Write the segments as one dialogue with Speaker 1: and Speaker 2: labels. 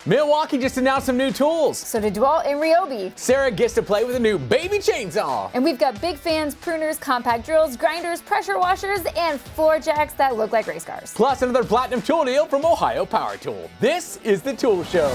Speaker 1: Milwaukee just announced some new tools.
Speaker 2: So did DeWalt and Ryobi.
Speaker 1: Sarah gets to play with a new baby chainsaw.
Speaker 2: And we've got big fans, pruners, compact drills, grinders, pressure washers, and floor jacks that look like race cars.
Speaker 1: Plus another platinum tool deal from Ohio Power Tool. This is the Tool Show.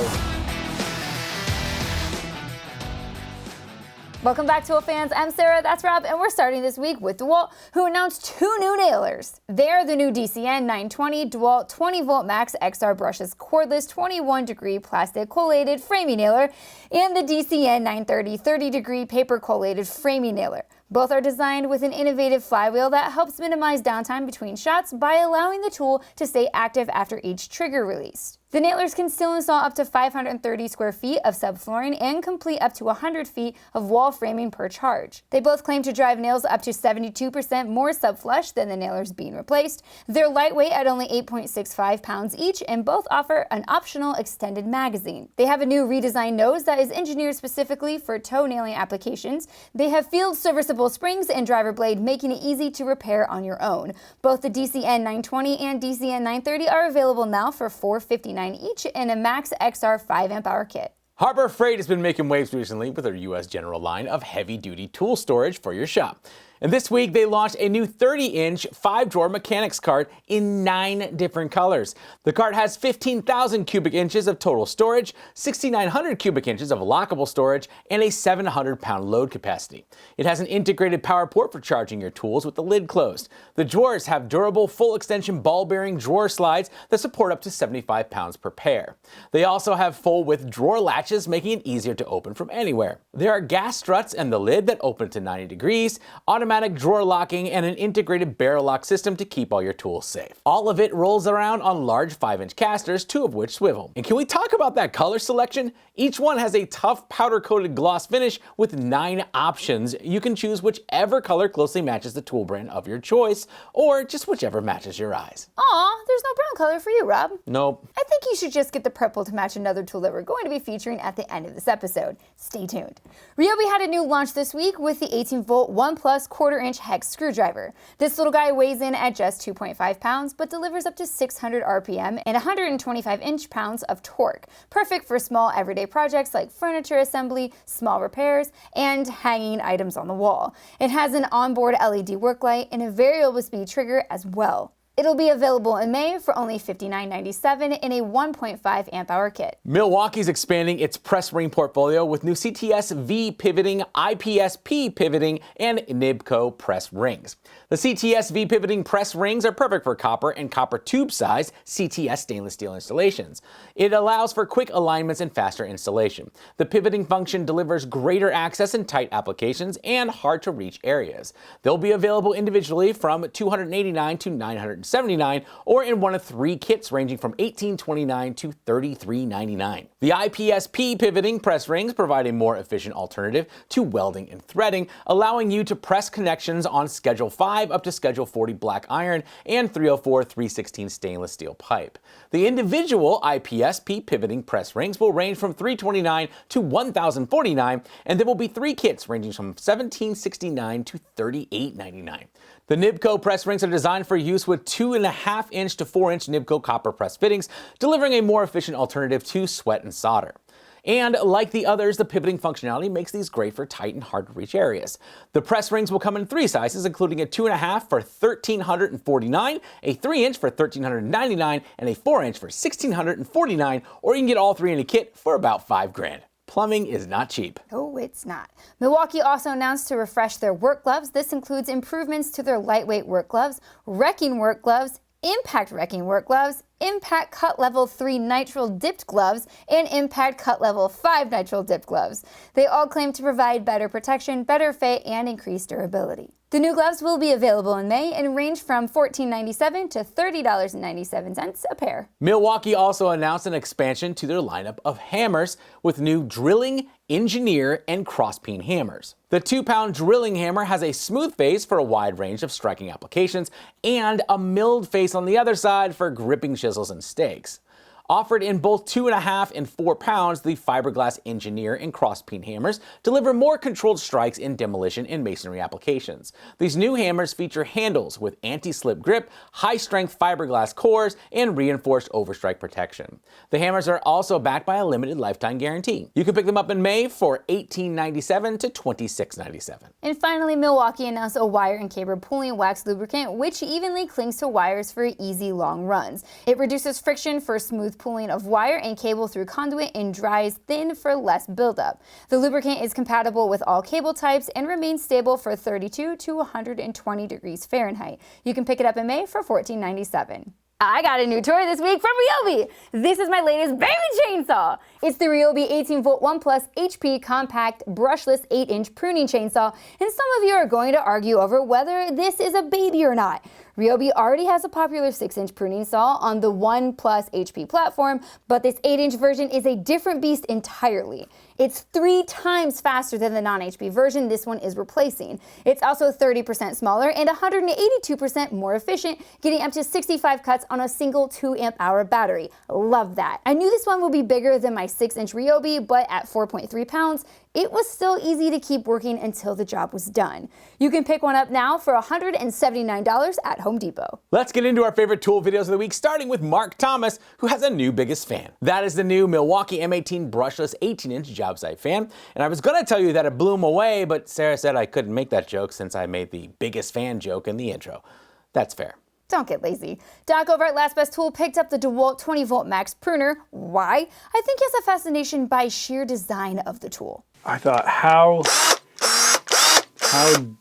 Speaker 2: Welcome back, Tool fans. I'm Sarah, that's Rob, and we're starting this week with DeWalt, who announced two new nailers. They're the new DCN 920 DeWalt 20V Max XR brushless cordless 21-degree plastic collated framing nailer and the DCN 930 30-degree paper collated framing nailer. Both are designed with an innovative flywheel that helps minimize downtime between shots by allowing the tool to stay active after each trigger release. The nailers can still install up to 530 square feet of subflooring and complete up to 100 feet of wall framing per charge. They both claim to drive nails up to 72% more subflush than the nailers being replaced. They're lightweight at only 8.65 pounds each, and both offer an optional extended magazine. They have a new redesigned nose that is engineered specifically for toe nailing applications. They have field serviceable springs and driver blade, making it easy to repair on your own. Both the DCN 920 and DCN 930 are available now for $459 each in a Max XR 5 amp hour kit.
Speaker 1: Harbor Freight has been making waves recently with their U.S. General line of heavy-duty tool storage for your shop. And this week, they launched a new 30-inch 5-drawer mechanics cart in 9 different colors. The cart has 15,000 cubic inches of total storage, 6,900 cubic inches of lockable storage, and a 700-pound load capacity. It has an integrated power port for charging your tools with the lid closed. The drawers have durable, full-extension ball-bearing drawer slides that support up to 75 pounds per pair. They also have full-width drawer latches, making it easier to open from anywhere. There are gas struts and the lid that open to 90 degrees, automatic drawer locking, and an integrated barrel lock system to keep all your tools safe. All of it rolls around on large 5-inch casters, 2 of which swivel. And can we talk about that color selection? Each one has a tough powder-coated gloss finish with 9 options. You can choose whichever color closely matches the tool brand of your choice, or just whichever matches your eyes.
Speaker 2: Aw, there's no brown color for you, Rob.
Speaker 1: Nope.
Speaker 2: I think you should just get the purple to match another tool that we're going to be featuring at the end of this episode. Stay tuned. Ryobi had a new launch this week with the 18-volt 1 Plus quarter-inch hex screwdriver. This little guy weighs in at just 2.5 pounds, but delivers up to 600 RPM and 125 inch-pounds of torque. Perfect for small everyday projects like furniture assembly, small repairs, and hanging items on the wall. It has an onboard LED work light and a variable speed trigger as well. It'll be available in May for only $59.97 in a 1.5 amp hour kit.
Speaker 1: Milwaukee's expanding its press ring portfolio with new CTS V pivoting, IPSP pivoting, and Nibco press rings. The CTS V pivoting press rings are perfect for copper and copper tube size CTS stainless steel installations. It allows for quick alignments and faster installation. The pivoting function delivers greater access in tight applications and hard to reach areas. They'll be available individually from $289 to $979 or in one of 3 kits ranging from $1829 to $33.99. The IPSP pivoting press rings provide a more efficient alternative to welding and threading, allowing you to press connections on Schedule 5 up to Schedule 40 black iron and 304/316 stainless steel pipe. The individual IPSP pivoting press rings will range from $329 to $1,049, and there will be 3 kits ranging from $1,769 to $38.99. The Nibco press rings are designed for use with 2.5-inch to 4-inch Nibco copper press fittings, delivering a more efficient alternative to sweat and solder. And like the others, the pivoting functionality makes these great for tight and hard to reach areas. The press rings will come in 3 sizes, including a 2.5 for $1,349, a 3-inch for $1,399, and a 4-inch for $1,649, or you can get all 3 in a kit for about $5,000. Plumbing is not cheap.
Speaker 2: No, it's not. Milwaukee also announced to refresh their work gloves. This includes improvements to their lightweight work gloves, wrecking work gloves, impact wrecking work gloves, impact cut level 3 nitrile dipped gloves, and impact cut level 5 nitrile dipped gloves. They all claim to provide better protection, better fit, and increased durability. The new gloves will be available in May and range from $14.97 to $30.97 a pair.
Speaker 1: Milwaukee also announced an expansion to their lineup of hammers with new drilling, engineer, and cross-peen hammers. The 2-pound drilling hammer has a smooth face for a wide range of striking applications and a milled face on the other side for gripping chisels and stakes. Offered in both 2.5 and 4 pounds, the fiberglass engineer and cross-peen hammers deliver more controlled strikes in demolition and masonry applications. These new hammers feature handles with anti-slip grip, high-strength fiberglass cores, and reinforced overstrike protection. The hammers are also backed by a limited lifetime guarantee. You can pick them up in May for $18.97 to $26.97.
Speaker 2: And finally, Milwaukee announced a wire and cable pulling wax lubricant, which evenly clings to wires for easy long runs. It reduces friction for smooth pulling of wire and cable through conduit and dries thin for less buildup. The lubricant is compatible with all cable types and remains stable for 32 to 120 degrees Fahrenheit. You can pick it up in May for $14.97. I got a new toy this week from Ryobi. This is my latest baby chainsaw. It's the Ryobi 18-volt 1 Plus HP compact brushless 8-inch pruning chainsaw, and some of you are going to argue over whether this is a baby or not. Ryobi already has a popular 6-inch pruning saw on the 1 Plus HP platform, but this 8-inch version is a different beast entirely. It's 3 times faster than the non-HP version this one is replacing. It's also 30% smaller and 182% more efficient, getting up to 65 cuts on a single 2 amp hour battery. Love that. I knew this one would be bigger than my 6-inch Ryobi, but at 4.3 pounds, it was still easy to keep working until the job was done. You can pick one up now for $179 at Home Depot.
Speaker 1: Let's get into our favorite tool videos of the week, starting with Mark Thomas, who has a new biggest fan. That is the new Milwaukee M18 brushless 18-inch job site fan. And I was going to tell you that it blew him away, but Sarah said I couldn't make that joke since I made the biggest fan joke in the intro. That's fair.
Speaker 2: Don't get lazy. Doc over at Last Best Tool picked up the DeWalt 20-volt max pruner. Why? I think he has a fascination by sheer design of the tool.
Speaker 3: I thought, how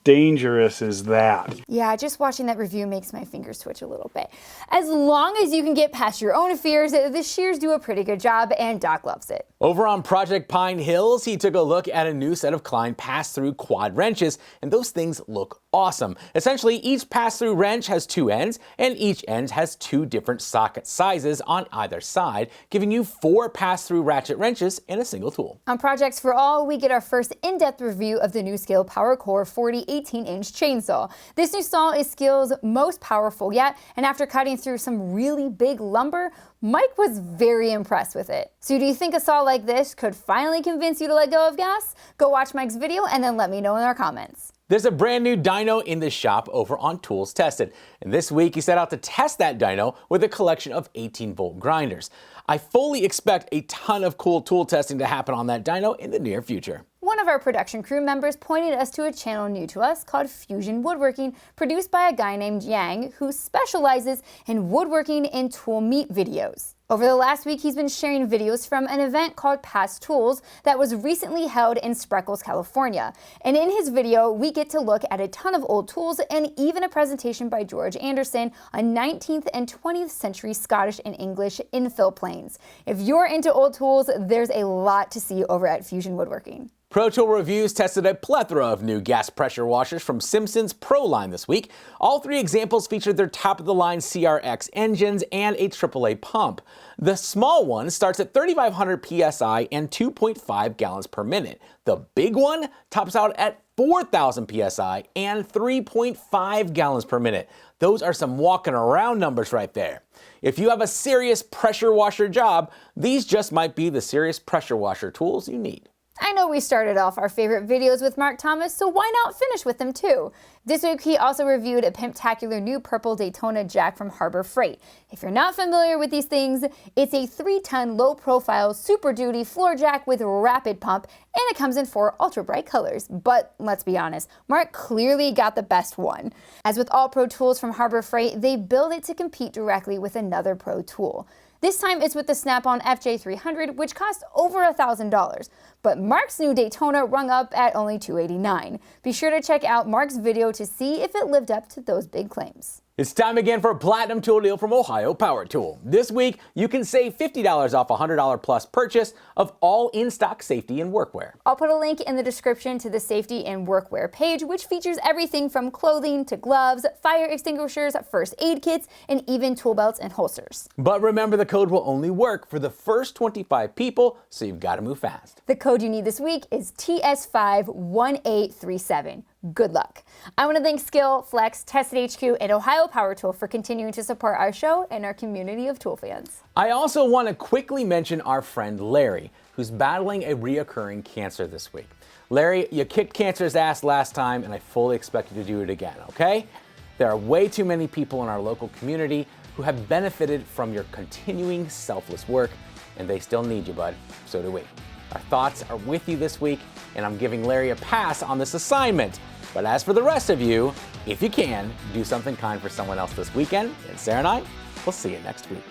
Speaker 3: dangerous is that?
Speaker 2: Yeah, just watching that review makes my fingers twitch a little bit. As long as you can get past your own fears, the shears do a pretty good job, and Doc loves it.
Speaker 1: Over on Project Pine Hills, he took a look at a new set of Klein pass-through quad wrenches, and those things look awesome. Essentially, each pass-through wrench has 2 ends, and each end has 2 different socket sizes on either side, giving you 4 pass-through ratchet wrenches in a single tool.
Speaker 2: On Projects for All, we get our first in-depth review of the new Skil PowerCore 40 18-inch chainsaw. This new saw is Skil's most powerful yet, and after cutting through some really big lumber, Mike was very impressed with it. So do you think a saw like this could finally convince you to let go of gas? Go watch Mike's video and then let me know in our comments.
Speaker 1: There's a brand new dyno in the shop over on Tools Tested, and this week he set out to test that dyno with a collection of 18-volt grinders. I fully expect a ton of cool tool testing to happen on that dyno in the near future.
Speaker 2: One of our production crew members pointed us to a channel new to us called Fusion Woodworking, produced by a guy named Yang, who specializes in woodworking and tool meet videos. Over the last week, he's been sharing videos from an event called Past Tools that was recently held in Spreckles, California. And in his video, we get to look at a ton of old tools and even a presentation by George Anderson on 19th and 20th century Scottish and English infill planes. If you're into old tools, there's a lot to see over at Fusion Woodworking.
Speaker 1: Pro Tool Reviews tested a plethora of new gas pressure washers from Simpson's Pro line this week. All 3 examples featured their top-of-the-line CRX engines and a AAA pump. The small one starts at 3,500 psi and 2.5 gallons per minute. The big one tops out at 4,000 psi and 3.5 gallons per minute. Those are some walking around numbers right there. If you have a serious pressure washer job, these just might be the serious pressure washer tools you need.
Speaker 2: I know we started off our favorite videos with Mark Thomas, so why not finish with them too? This week he also reviewed a pimptacular new purple Daytona jack from Harbor Freight. If you're not familiar with these things, it's a 3-ton low-profile Super Duty floor jack with rapid pump, and it comes in 4 ultra-bright colors. But let's be honest, Mark clearly got the best one. As with all Pro Tools from Harbor Freight, they build it to compete directly with another Pro Tool. This time it's with the Snap-on FJ300, which cost over $1,000. But Mark's new Daytona rung up at only $289. Be sure to check out Mark's video to see if it lived up to those big claims.
Speaker 1: It's time again for a Platinum Tool Deal from Ohio Power Tool. This week, you can save $50 off a $100 plus purchase of all in-stock safety and workwear.
Speaker 2: I'll put a link in the description to the safety and workwear page, which features everything from clothing to gloves, fire extinguishers, first aid kits, and even tool belts and holsters.
Speaker 1: But remember, the code will only work for the first 25 people, so you've got to move fast.
Speaker 2: The code you need this week is TS51837. Good luck. I want to thank Skill, Flex, Tested HQ, and Ohio Power Tool for continuing to support our show and our community of tool fans.
Speaker 1: I also want to quickly mention our friend Larry, who's battling a reoccurring cancer this week. Larry, you kicked cancer's ass last time, and I fully expect you to do it again, okay? There are way too many people in our local community who have benefited from your continuing selfless work, and they still need you, bud. So do we. Our thoughts are with you this week, and I'm giving Larry a pass on this assignment. But as for the rest of you, if you can, do something kind for someone else this weekend, and Sarah and I will see you next week.